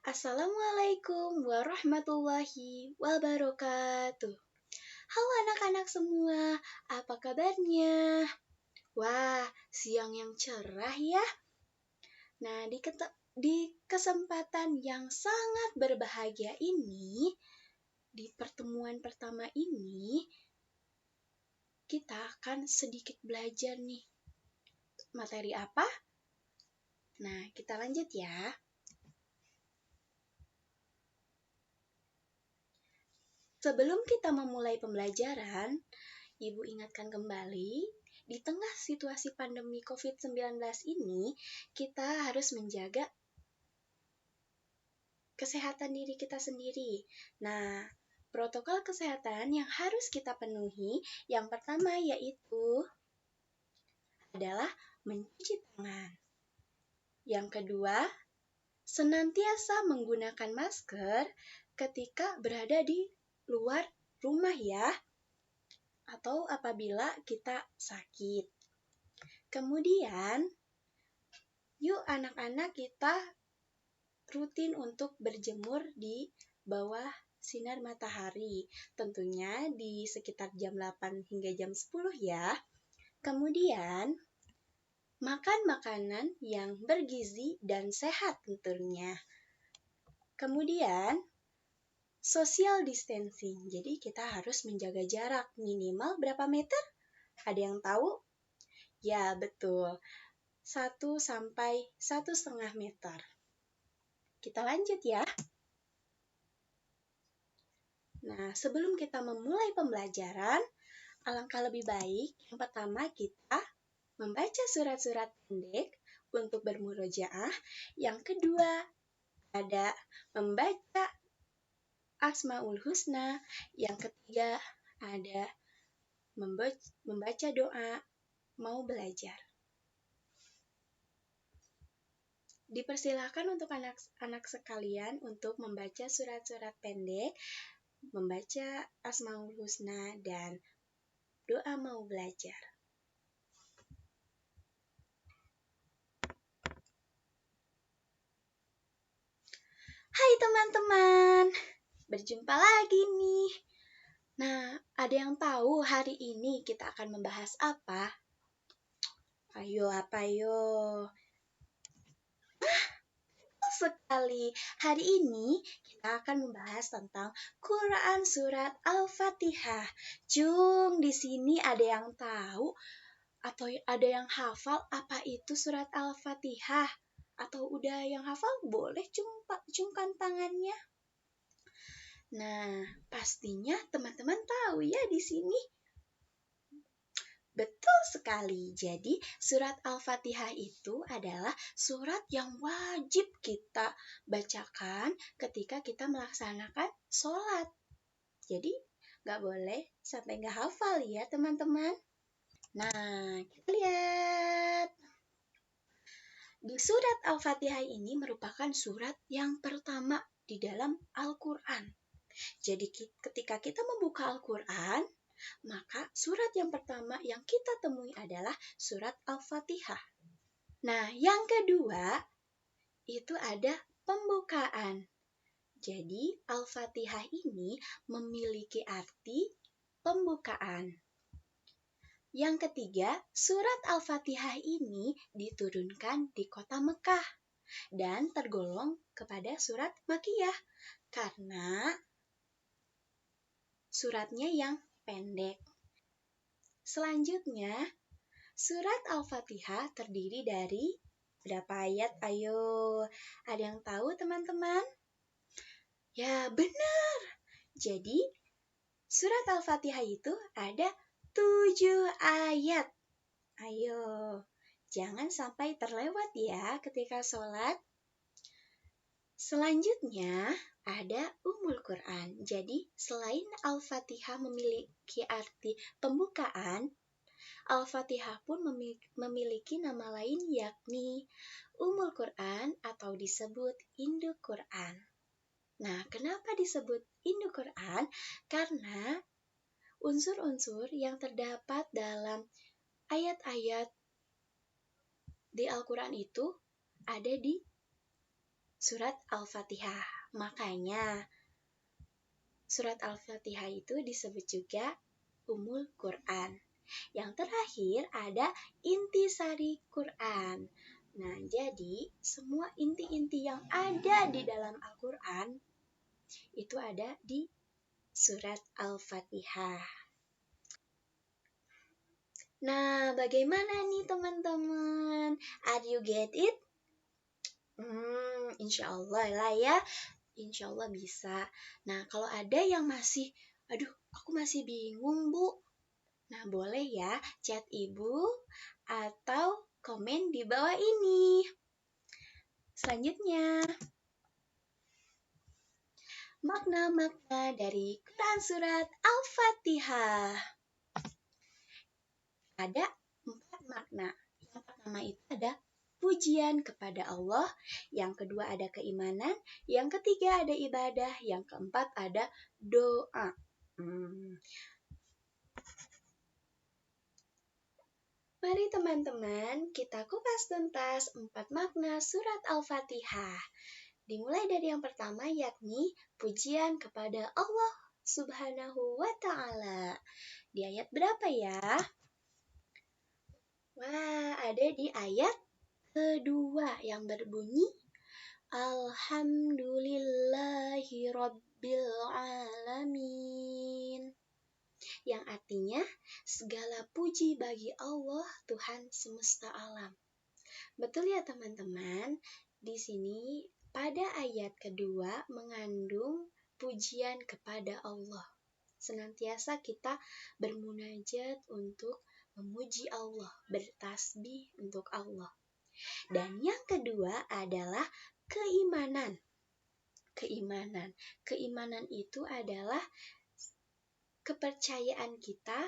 Assalamualaikum warahmatullahi wabarakatuh. Halo anak-anak semua, apa kabarnya? Wah, siang yang cerah ya. Nah, di kesempatan yang sangat berbahagia ini, di pertemuan pertama ini, kita akan sedikit belajar nih. Materi apa? Nah, kita lanjut ya. Sebelum kita memulai pembelajaran, Ibu ingatkan kembali, di tengah situasi pandemi COVID-19 ini, kita harus menjaga kesehatan diri kita sendiri. Nah, protokol kesehatan yang harus kita penuhi, yang pertama yaitu adalah mencuci tangan. Yang kedua, senantiasa menggunakan masker ketika berada di luar rumah ya, atau apabila kita sakit. Kemudian, yuk anak-anak kita rutin untuk berjemur di bawah sinar matahari. Tentunya di sekitar jam 8 hingga jam 10 ya. Kemudian, makan makanan yang bergizi dan sehat tentunya. Kemudian, social distancing. Jadi kita harus menjaga jarak minimal berapa meter? Ada yang tahu? Ya, betul. 1 sampai 1,5 meter. Kita lanjut ya. Nah, sebelum kita memulai pembelajaran, alangkah lebih baik yang pertama kita membaca surat-surat pendek untuk bermurojaah. Yang kedua, ada membaca Asmaul Husna. Yang ketiga, ada membaca doa mau belajar. Dipersilakan untuk anak-anak sekalian untuk membaca surat-surat pendek, membaca Asmaul Husna, dan doa mau belajar. Hai teman-teman, berjumpa lagi nih. Nah, ada yang tahu hari ini kita akan membahas apa? Ayo, apa yo? Sekali. Hari ini kita akan membahas tentang Quran surat Al-Fatihah. Jung, di sini ada yang tahu atau ada yang hafal apa itu surat Al-Fatihah? Atau udah yang hafal? Boleh cungkan tangannya. Nah, pastinya teman-teman tahu ya di sini. Betul sekali. Jadi, surat Al-Fatihah itu adalah surat yang wajib kita bacakan ketika kita melaksanakan sholat. Jadi, nggak boleh sampai nggak hafal ya, teman-teman. Nah, kita lihat. Di surat Al-Fatihah ini merupakan surat yang pertama di dalam Al-Quran. Jadi, ketika kita membuka Al-Quran, maka surat yang pertama yang kita temui adalah surat Al-Fatihah. Nah, yang kedua itu ada pembukaan. Jadi, Al-Fatihah ini memiliki arti pembukaan. Yang ketiga, surat Al-Fatihah ini diturunkan di kota Mekah dan tergolong kepada surat Makkiyah karena suratnya yang pendek. Selanjutnya, surat Al-Fatihah terdiri dari berapa ayat? Ayo, ada yang tahu teman-teman? Ya, benar. Jadi, surat Al-Fatihah itu ada 7 ayat. Ayo, jangan sampai terlewat ya ketika sholat. Selanjutnya, ada Ummul Quran. Jadi, selain Al-Fatihah memiliki arti pembukaan, Al-Fatihah pun memiliki nama lain yakni Ummul Quran atau disebut Induk Quran. Nah, kenapa disebut Induk Quran? Karena unsur-unsur yang terdapat dalam ayat-ayat di Al-Quran itu ada di surat Al-Fatihah. Makanya surat Al-Fatihah itu disebut juga Ummul Quran. Yang terakhir ada intisari Quran. Nah, jadi semua inti-inti yang ada di dalam Al-Quran itu ada di surat Al-Fatihah. Nah, bagaimana nih teman-teman? Are you get it? Insya Allah lah ya. Insya Allah bisa. Nah, kalau ada yang masih, aduh, aku masih bingung, Bu. Nah, boleh ya chat ibu atau komen di bawah ini. Selanjutnya, makna-makna dari Quran Surat Al-Fatihah. Ada 4 makna. Yang pertama itu ada pujian kepada Allah, yang kedua ada keimanan, yang ketiga ada ibadah, yang keempat ada doa. Mari teman-teman kita kupas tuntas 4 makna surat Al-Fatihah. Dimulai dari yang pertama yakni pujian kepada Allah Subhanahu wa Ta'ala. Di ayat berapa ya? Wah, ada di ayat kedua yang berbunyi Alhamdulillahi Rabbil Alamin. Yang artinya segala puji bagi Allah Tuhan semesta alam. Betul ya teman-teman? Di sini pada ayat kedua mengandung pujian kepada Allah. Senantiasa kita bermunajat untuk memuji Allah, bertasbih untuk Allah. Dan yang kedua adalah keimanan. Keimanan itu adalah kepercayaan kita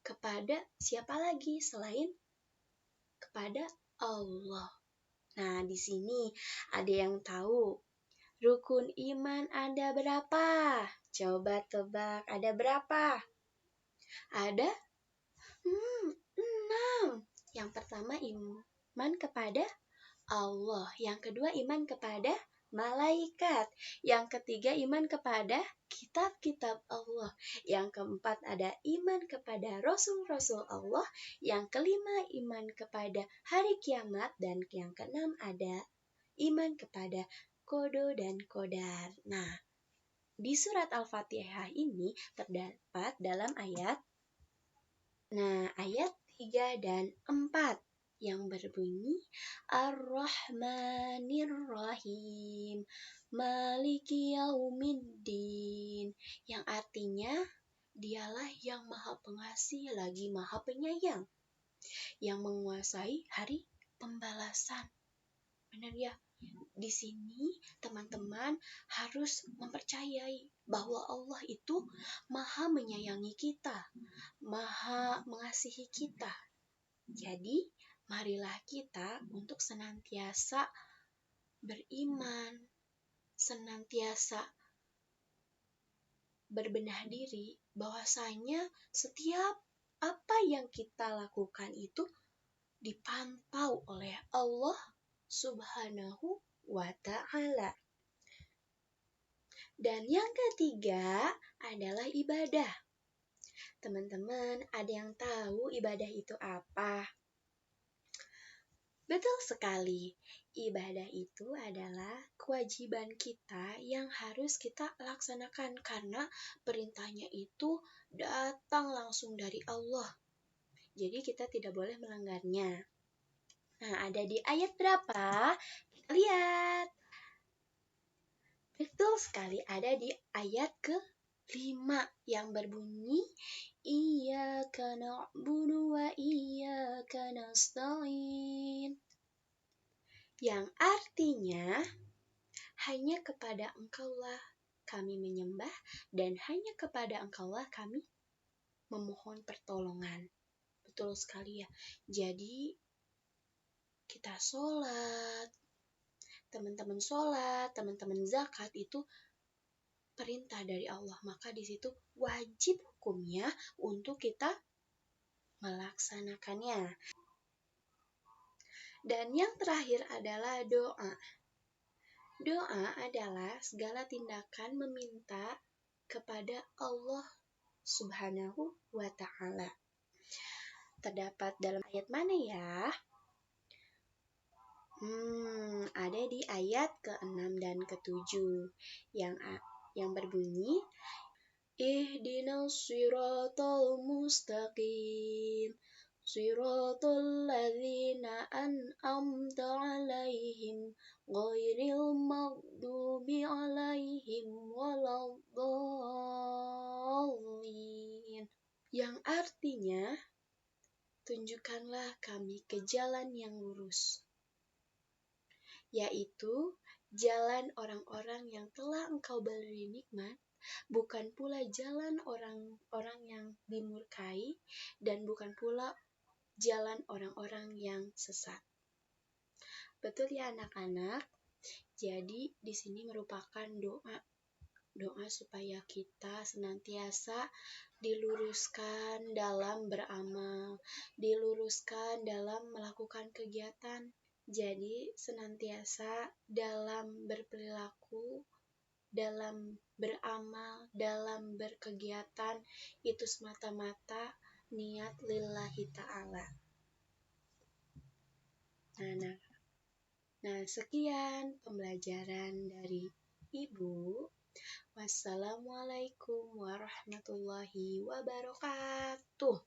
kepada siapa lagi selain kepada Allah. Nah, di sini ada yang tahu rukun iman ada berapa? Coba tebak, ada berapa? Ada 6. Yang pertama iman kepada Allah, yang kedua iman kepada malaikat, yang ketiga iman kepada kitab-kitab Allah, yang keempat ada iman kepada rasul-rasul Allah, yang kelima iman kepada hari kiamat, dan yang keenam ada iman kepada qada dan qadar. Nah, di surat Al-Fatihah ini terdapat dalam ayat 3 dan 4 yang berbunyi Ar-Rahmanir-Rahim Maliki Yaumiddin, yang artinya dialah yang maha pengasih lagi maha penyayang, yang menguasai hari pembalasan. Benar ya? Di sini teman-teman harus mempercayai bahwa Allah itu maha menyayangi kita, maha mengasihi kita. Jadi, marilah kita untuk senantiasa beriman, senantiasa berbenah diri bahwasanya setiap apa yang kita lakukan itu dipantau oleh Allah Subhanahu wa Ta'ala. Dan yang ketiga adalah ibadah. Teman-teman, ada yang tahu ibadah itu apa? Betul sekali, ibadah itu adalah kewajiban kita yang harus kita laksanakan karena perintahnya itu datang langsung dari Allah. Jadi kita tidak boleh melanggarnya. Nah, ada di ayat berapa? Kita lihat. Betul sekali, ada di ayat ke-5 yang berbunyi Iyyaka na'budu wa iyyaka nasta'in, yang artinya hanya kepada Engkaulah kami menyembah dan hanya kepada Engkaulah kami memohon pertolongan. Betul sekali ya. Jadi kita sholat, teman-teman zakat itu perintah dari Allah, maka di situ wajib hukumnya untuk kita melaksanakannya. Dan yang terakhir adalah doa. Doa adalah segala tindakan meminta kepada Allah Subhanahu wa Ta'ala. Terdapat dalam ayat mana ya? Ada di ayat ke-6 dan ke-7 yang berbunyi Ihdinas siratal mustaqim siratal ladzina an'amta 'alaihim ghairil maghdubi 'alaihim waladdallin. Yang artinya, tunjukkanlah kami ke jalan yang lurus, yaitu jalan orang-orang yang telah Engkau beri nikmat, bukan pula jalan orang-orang yang dimurkai, dan bukan pula jalan orang-orang yang sesat. Betul ya anak-anak? Jadi di sini merupakan doa supaya kita senantiasa diluruskan dalam beramal, diluruskan dalam melakukan kegiatan. Jadi senantiasa dalam berperilaku, dalam beramal, dalam berkegiatan itu semata-mata niat lillahi ta'ala. Nah, sekian pembelajaran dari Ibu. Wassalamualaikum warahmatullahi wabarakatuh.